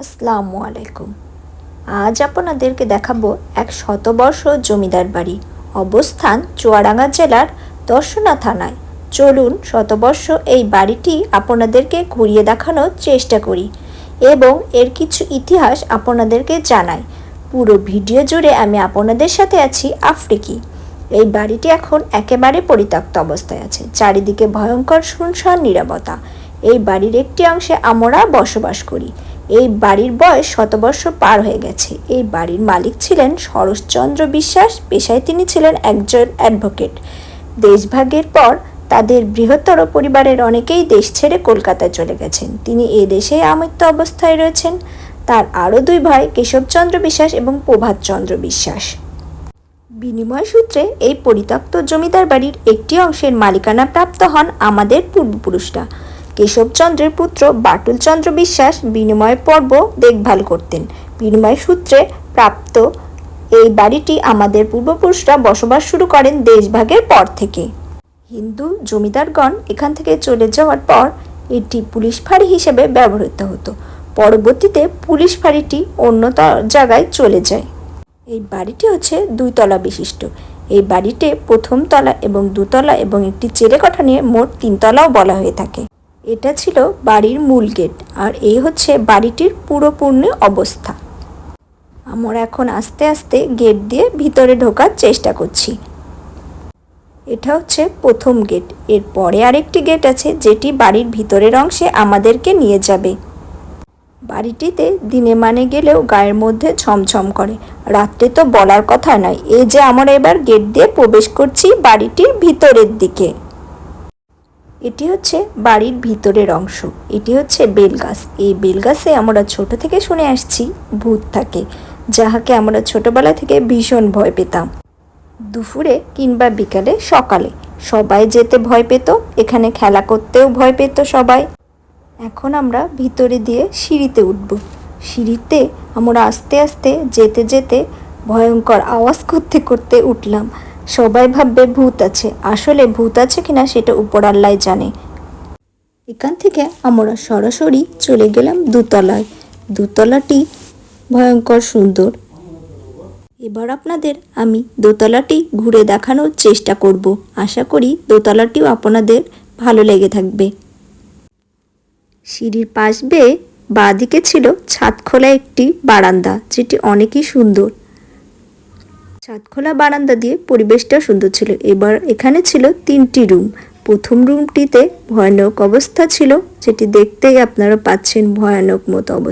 আসসালামু আলাইকুম। আজ আপনাদেরকে দেখাবো এক শতবর্ষ জমিদার বাড়ি, অবস্থান চুয়াডাঙ্গা জেলার দর্শনা থানায়। চলুন শতবর্ষ এই বাড়িটি আপনাদেরকে ঘুরিয়ে দেখানোর চেষ্টা করি এবং এর কিছু ইতিহাস আপনাদেরকে জানাই। পুরো ভিডিও জুড়ে আমি আপনাদের সাথে আছি আফ্রিকি। এই বাড়িটি এখন একেবারে পরিত্যক্ত অবস্থায় আছে, চারিদিকে ভয়ঙ্কর শুনশান নীরবতা। এই বাড়ির একটি অংশে আমরা বসবাস করি। এই বাড়ির বয়স শতবর্ষ পার হয়ে গেছে। এই বাড়ির মালিক ছিলেন শরৎচন্দ্র বিশ্বাস, পেশায় তিনি ছিলেন একজন অ্যাডভোকেট। দেশভাগের পর তাদের বৃহত্তর পরিবারের অনেকেই দেশ ছেড়ে কলকাতায় চলে গেছেন। তিনি এ দেশে আমৃত্য অবস্থায় রয়েছেন। তার আরও দুই ভাই কেশবচন্দ্র বিশ্বাস এবং প্রভাতচন্দ্র বিশ্বাস। বিনিময় সূত্রে এই পরিত্যক্ত জমিদার বাড়ির একটি অংশের মালিকানা প্রাপ্ত হন আমাদের পূর্বপুরুষরা। কেশবচন্দ্রের পুত্র বাটুলচন্দ্র বিশ্বাস বিনিময় পর্ব দেখভাল করতেন। বিনিময় সূত্রে প্রাপ্ত এই বাড়িটি আমাদের পূর্বপুরুষরা বসবাস শুরু করেন দেশভাগের পর থেকে। হিন্দু জমিদারগণ এখান থেকে চলে যাওয়ার পর এটি পুলিশ ফাঁড়ি হিসেবে ব্যবহৃত হতো। পরবর্তীতে পুলিশ ফাঁড়িটি অন্য জায়গায় চলে যায়। এই বাড়িটি হচ্ছে 2 তলা বিশিষ্ট। এই বাড়িতে প্রথম তলা এবং 2 তলা এবং একটি চেলেকোঠা নিয়ে মোট 3 তলাও বলা হয়ে থাকে। এটা ছিল বাড়ির মূল গেট, আর এই হচ্ছে বাড়িটির পুরোপূর্ণ অবস্থা। আমরা এখন আস্তে আস্তে গেট দিয়ে ভিতরে ঢোকার চেষ্টা করছি। এটা হচ্ছে প্রথম গেট। এরপরে আরেকটি গেট আছে যেটি বাড়ির ভিতরের অংশে আমাদেরকে নিয়ে যাবে। বাড়িটিতে দিনে মানে গেলেও গায়ের মধ্যে ছমছম করে, রাত্রে তো বলার কথা নয়। এই যে আমরা এবার গেট দিয়ে প্রবেশ করছি বাড়িটির ভিতরের দিকে। এটি হচ্ছে বাড়ির ভিতরের অংশ। এটি হচ্ছে বেলগাছ। এই বেলগাছে আমরা ছোট থেকে শুনে আসছি ভূত থাকে, যাহাকে আমরা ছোটবেলা থেকে ভীষণ ভয় পেতাম। দুপুরে কিংবা বিকালে সকালে সবাই যেতে ভয় পেত, এখানে খেলা করতেও ভয় পেত সবাই। এখন আমরা ভিতরে দিয়ে সিঁড়িতে উঠব। সিঁড়িতে আমরা আস্তে আস্তে যেতে যেতে ভয়ঙ্কর আওয়াজ করতে করতে উঠলাম। সবাই ভাববে ভূত আছে, আসলে ভূত আছে কিনা সেটা উপর আল্লাহ জানে। এখান থেকে আমরা সরাসরি চলে গেলাম 2 তলায়। 2 তলাটি ভয়ঙ্কর সুন্দর। এবার আপনাদের আমি 2 তলাটি ঘুরে দেখানোর চেষ্টা করব। আশা করি 2 তলাটিও আপনাদের ভালো লেগে থাকবে। সিঁড়ির পাশ বেয়ে বাঁ দিকে ছিল ছাদখোলা একটি বারান্দা, যেটি অনেকই সুন্দর। ছাদখোলা বারান্দা দিয়ে পরিবেশটা সুন্দর ছিল। এবার এখানে ছিল 3টি রুম। প্রথম রুমটিতে ভয়ানক অবস্থা ছিল, যেটি দেখতেই আপনারা পাচ্ছেন ভয়ানক মতো অবস্থা।